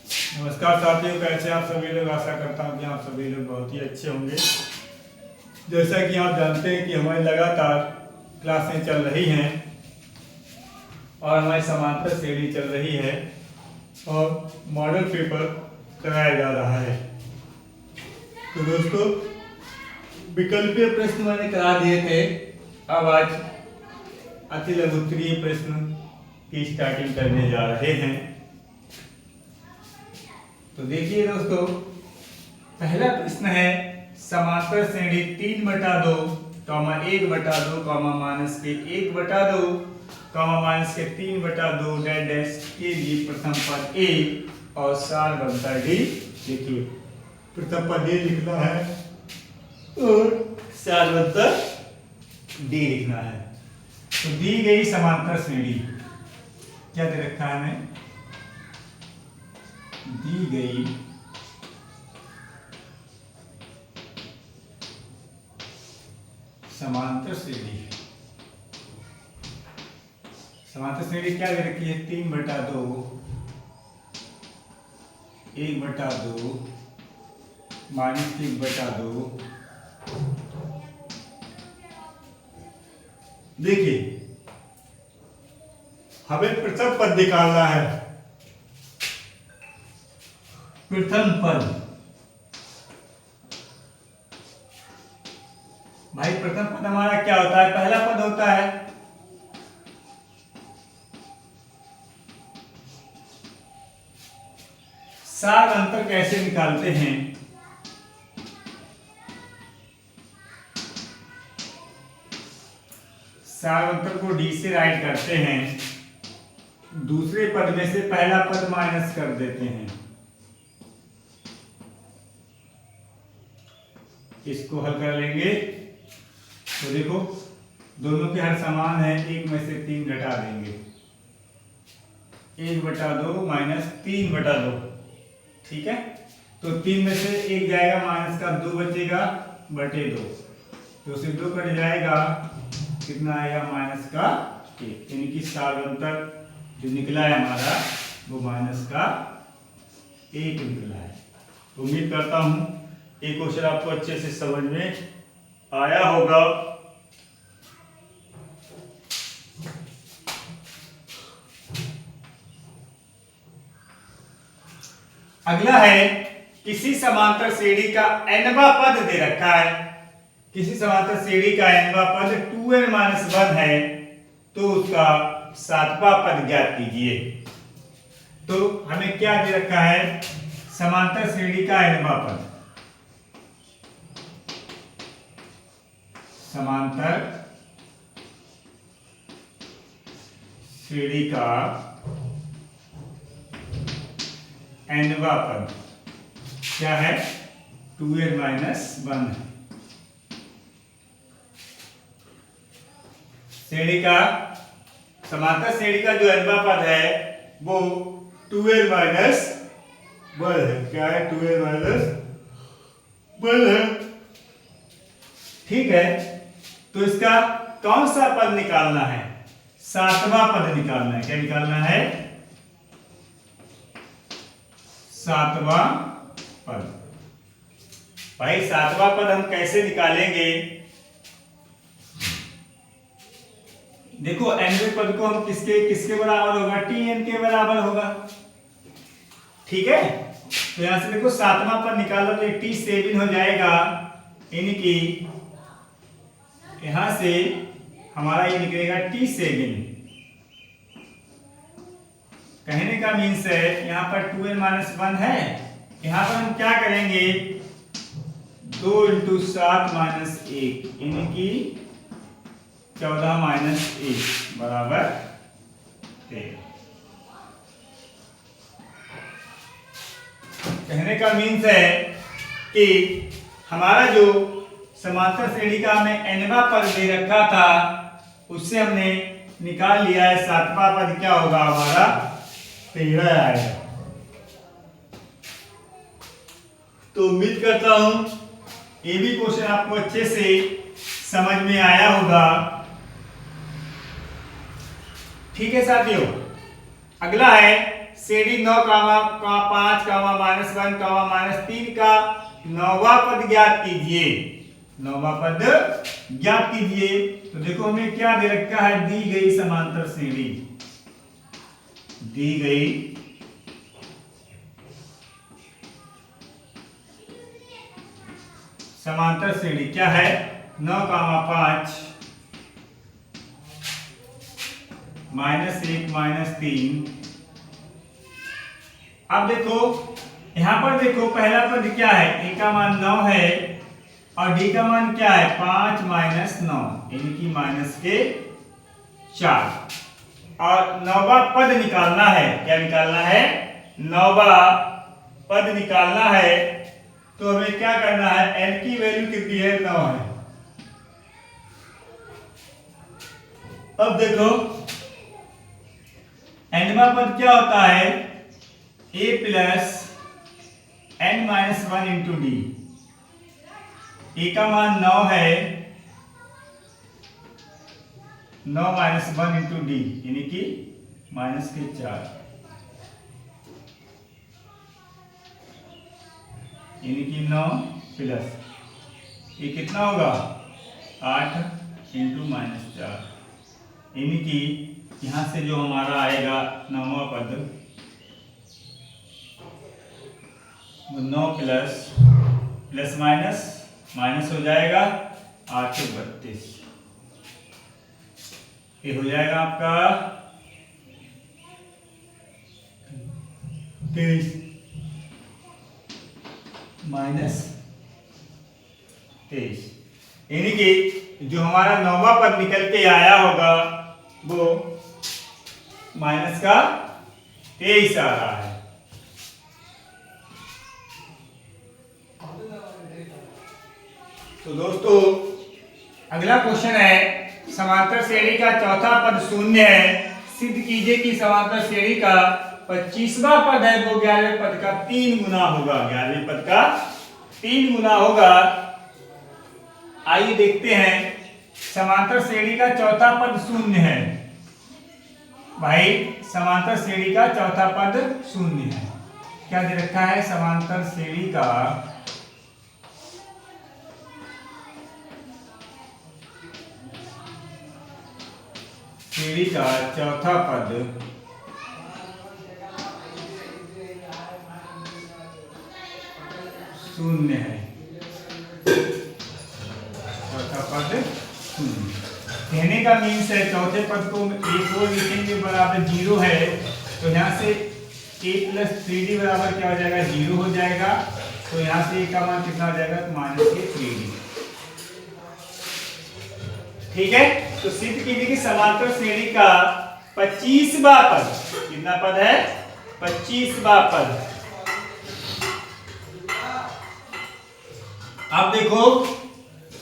नमस्कार साथियों, कैसे आप सभी लोग। आशा करता हूँ कि आप सभी लोग बहुत ही अच्छे होंगे। जैसा कि आप जानते हैं कि हमारी लगातार क्लासें चल रही हैं और हमारी समांतर श्रेणी चल रही है और मॉडल पेपर कराया जा रहा है। तो दोस्तों, विकल्पीय प्रश्न मैंने करा दिए थे। अब आज अति लघुत्तरीय प्रश्न की स्टार्टिंग करने जा रहे हैं। तो देखिए दोस्तों, पहला प्रश्न है समांतर श्रेणी 3/2, 1/2, माइनस के 1/2, माइनस के 3/2 डैश डैश के लिए प्रथम पद ए और सार बनता डी। देखिए, प्रथम पद ए लिखना है और सार बनता डी लिखना है। तो दी गई समांतर श्रेणी क्या दे रखा है हमें? दी गई समांतर श्रेणी, समांतर श्रेणी क्या दे रखी है? 3/2, 1/2, माइनस 1/2। देखिए, हमें प्रथम पद निकालना है। प्रथम पद, भाई प्रथम पद हमारा क्या होता है? पहला पद होता है। सार अंतर कैसे निकालते हैं? सार अंतर को डी से राइट करते हैं। दूसरे पद में से पहला पद माइनस कर देते हैं। इसको हल कर लेंगे तो देखो, दोनों के हर समान है। एक में से 3 घटा देंगे। 1/2 माइनस 3/2, ठीक है। तो 3 में से 1 जाएगा, माइनस का 2 बचेगा, बटे 2। 2 से 2 कट जाएगा, कितना आएगा? माइनस का 1। यानी कि सार अंतर जो निकला है हमारा वो माइनस का 1 निकला है। उम्मीद करता हूँ ये क्वेश्चन आपको अच्छे से समझ में आया होगा। अगला है, किसी समांतर श्रेणी का nवां पद दे रखा है। किसी समांतर श्रेणी का nवां पद 2n-1 है, तो उसका 7वां पद ज्ञात कीजिए। तो हमें क्या दे रखा है? समांतर श्रेणी का nवां पद, समांतर श्रेणी का nवां पद क्या है? 2n-1 है। श्रेणी का, समांतर श्रेणी का जो nवां पद है वो 2n-1 है। क्या है? 2n-1 है, ठीक है। तो इसका कौन सा पद निकालना है? 7वां पद निकालना है। क्या निकालना है? 7वां पद। भाई 7वां पद हम कैसे निकालेंगे? देखो, nवें पद को हम किसके किसके बराबर होगा? tn के बराबर होगा, ठीक है। तो यहां से देखो 7वां पद निकालो तो t7 हो जाएगा। यानी कि यहां से हमारा ये निकलेगा t7। कहने का मीन्स है, यहां पर 2n-1 है। यहां पर हम क्या करेंगे? 2 × 7 - 1 यानी कि 14 - 1 बराबर 13। कहने का मीन्स है कि हमारा जो समांतर श्रेणी का हमें nवां पद दे रखा था, उससे हमने निकाल लिया है 7वां पद। क्या होगा हमारा? 13 आएगा। तो उम्मीद करता हूं ये भी क्वेश्चन आपको अच्छे से समझ में आया होगा। ठीक है साथियों, अगला है श्रेणी 9 कामा 5 कामा -1 कामा -3 का 9वां पद ज्ञात कीजिए। 9वां पद ज्ञात कीजिए। तो देखो हमें क्या दे रखा है, दी गई समांतर श्रेणी, दी गई समांतर श्रेणी क्या है, 9 कामा 5 -1 -3। अब देखो यहां पर देखो पहला पद क्या है, ए का मान 9 है और डी का मान क्या है 5 - 9 यानी कि -4। और 9वां पद निकालना है, क्या निकालना है, 9वां पद निकालना है। तो हमें क्या करना है, n की वैल्यू कितनी है, 9 है। अब देखो nवां पद क्या होता है, a plus n - 1 into D. a का मान 9 है, 9 - 1 इंटू डी यानी कि -4 यानी कि 9 प्लस ये कितना होगा 8 इंटू -4 यानी कि यहां से जो हमारा आएगा 9वां पद 9 प्लस माइनस हो जाएगा 8 से 32, ये हो जाएगा आपका 23 -23 यानी कि जो हमारा 9वां पद निकल के आया होगा वो माइनस का 23 आ रहा है। तो दोस्तों अगला क्वेश्चन है, समांतर श्रेणी का चौथा पद शून्य है, सिद्ध कीजिए कि समांतर श्रेणी का 25वां पद है वो 11वें पद का 3 गुना होगा, 11वें पद का 3 गुना होगा। आइए देखते हैं, समांतर श्रेणी का चौथा पद शून्य है। भाई समांतर श्रेणी का चौथा पद शून्य है, क्या दे रखा है, समांतर श्रेणी का चौथा पद शून्य है, चौथा पद शून्य। कहने का मीन्स है चौथे पद को एक और लिखेंगे बराबर 0 है, तो यहाँ से a प्लस 3d बराबर क्या हो जाएगा 0 हो जाएगा। तो यहाँ से a का मान कितना हो जाएगा, तो -3d। ठीक है, तो सिद्ध कीजिए कि समांतर श्रेणी का 25वां पद, कितना पद है, 25वां पद। अब देखो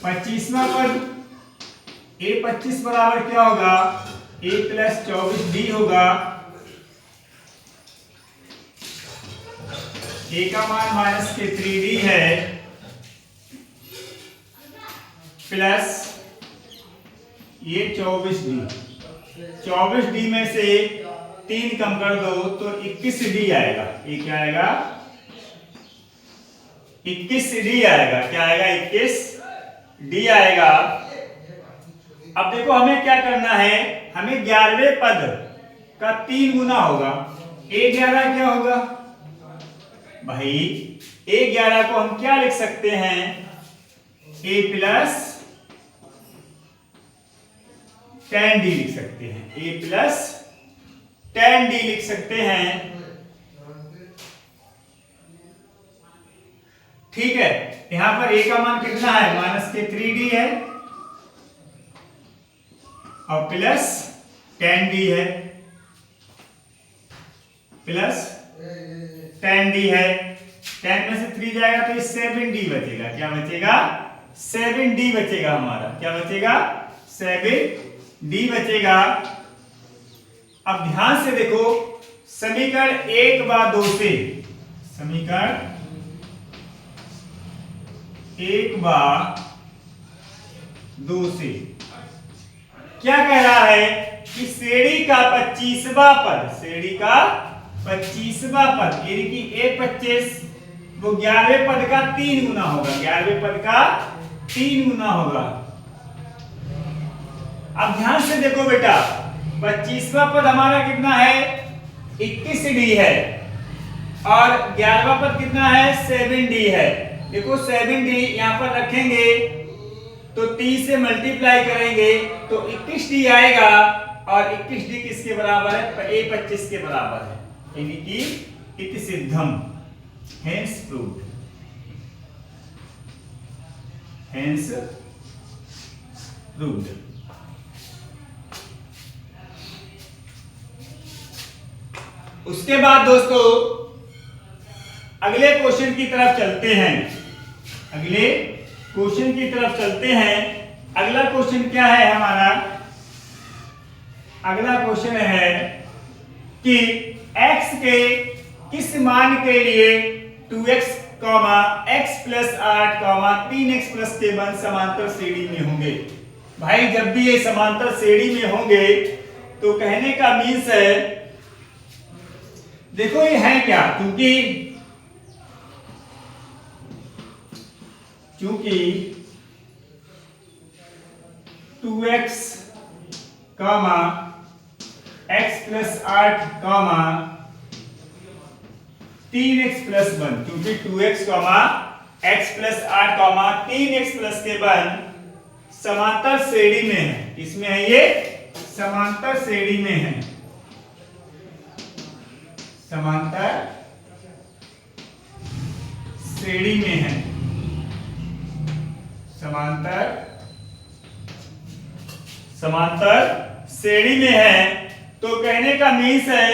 25वां पद a 25 बराबर क्या होगा, a प्लस 24d होगा। a का मान -3d है प्लस ये 24d में से 3 कम कर दो तो 21d आएगा। ये क्या आएगा, 21d आएगा। क्या आएगा, 21d आएगा। अब देखो हमें क्या करना है, हमें 11वें पद का 3 गुना होगा। a11 क्या होगा भाई, a11 को हम क्या लिख सकते हैं, a प्लस 10d लिख सकते हैं, a प्लस 10d लिख सकते हैं। ठीक है, यहां पर a का मान कितना है, -3d है और प्लस 10d है, प्लस 10d है। 10 में से 3 जाएगा तो 7d बचेगा। क्या बचेगा, 7d बचेगा हमारा। क्या बचेगा, 7d बचेगा। अब ध्यान से देखो, समीकरण 1 व 2 से, समीकरण 1 व 2 से क्या कह रहा है कि श्रेणी का 25वां पद, श्रेणी का 25वां पद यानी कि A25 वो 11वें पद का 3 गुना होगा, 11वें पद का 3 गुना होगा। अब ध्यान से देखो बेटा, 25वां पद हमारा कितना है 21D है और 11वां पद कितना है 7D है। देखो 7D यहां पर रखेंगे तो 3 से मल्टीप्लाई करेंगे तो 21D आएगा और 21D किसके बराबर है A25 के बराबर है, यानी कि इति सिद्धम, hence proved, hence proved। उसके बाद दोस्तों अगले क्वेश्चन की तरफ चलते हैं, अगले क्वेश्चन की तरफ चलते हैं। अगला क्वेश्चन क्या है हमारा, अगला क्वेश्चन है कि x के किस मान के लिए 2x, x + 8, 3x + 7 समांतर श्रेणी में होंगे। भाई जब भी ये समांतर श्रेणी में होंगे तो कहने का मीन्स है, देखो ये है क्या, चूंकि 2x, x + 8, 3x + 1, क्योंकि 2x, x + 8, 3x + 7 समांतर श्रेणी में है। इसमें है ये समांतर श्रेणी में है, समांतर श्रेणी में है, समांतर श्रेणी में है। तो कहने का मीन्स है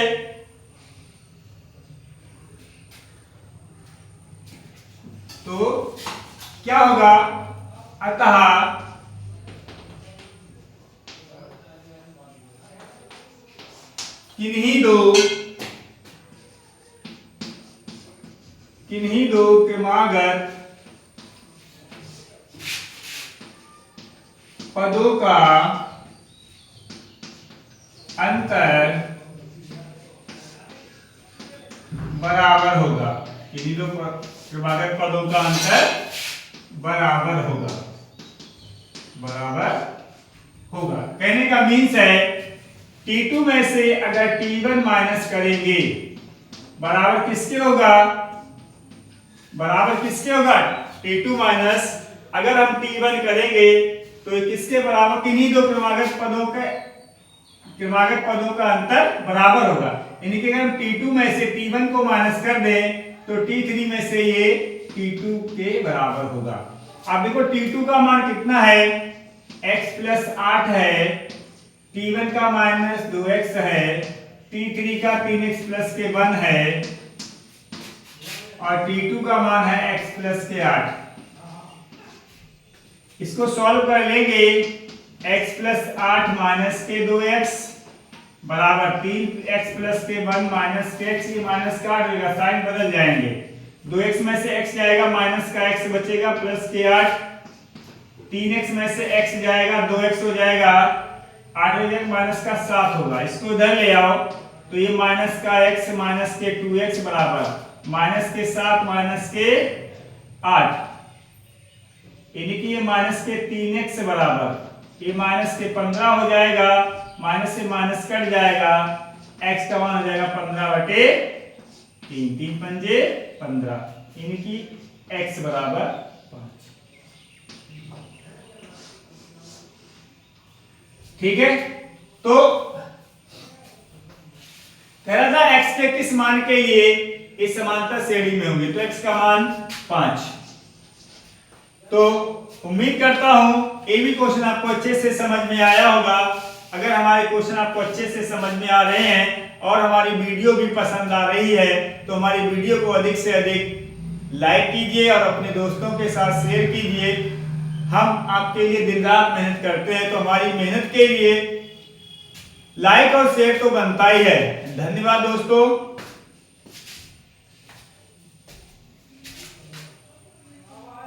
तो क्या होगा, अतः किन्हीं दो क्रमागत पदों का अंतर बराबर होगा, किन्हीं दो क्रमागत पदों का अंतर बराबर होगा, कहने का मीन्स है T2 में से अगर T1 माइनस करेंगे बराबर किसके होगा, T2 माइनस अगर हम T1 करेंगे तो किसके बराबर, किन्हीं दो क्रमागत पदों का अंतर बराबर होगा। यानी कि अगर हम T2 में से T1 को माइनस कर दें तो T3 में से ये T2 के बराबर होगा। अब देखो T2 का मान कितना है, x + 8 है, T1 का -2x है, T3 का 3x + 1 है और T2 का मान है x + 8। इसको सॉल्व कर लेंगे, x + 8 - 2x बराबर 3x + 1 - x, ये माइनस का रहेगा, साइन बदल जाएंगे, 2x में से x जाएगा, माइनस का x बचेगा, प्लस के 8, 3x में से x जाएगा, 2x हो जाएगा, 8 हो जाएगा, माइनस का 7 होगा। इसको इधर ले आओ तो ये माइनस का x माइनस के 2x बराबर माइनस के 7 माइनस के 8, यानी कि ये माइनस के 3x बराबर ये माइनस के 15 हो जाएगा, माइनस से माइनस कट जाएगा, x का मान हो जाएगा 15/3, 3 पंजे 15, यानी कि x बराबर 5। ठीक है, तो कह रहा था x के किस मान के लिए इस समांतर श्रेणी में होंगे, तो x का मान 5। तो उम्मीद करता हूं ये भी क्वेश्चन आपको अच्छे से समझ में आया होगा। अगर हमारे क्वेश्चन आपको अच्छे से समझ में आ रहे हैं और हमारी वीडियो भी पसंद आ रही है तो हमारी वीडियो को अधिक से अधिक लाइक कीजिए और अपने दोस्तों के साथ शेयर कीजिए। हम आपके लिए दिन रात मेहनत करते हैं, तो हमारी मेहनत के लिए लाइक और शेयर तो बनता ही है। धन्यवाद दोस्तों।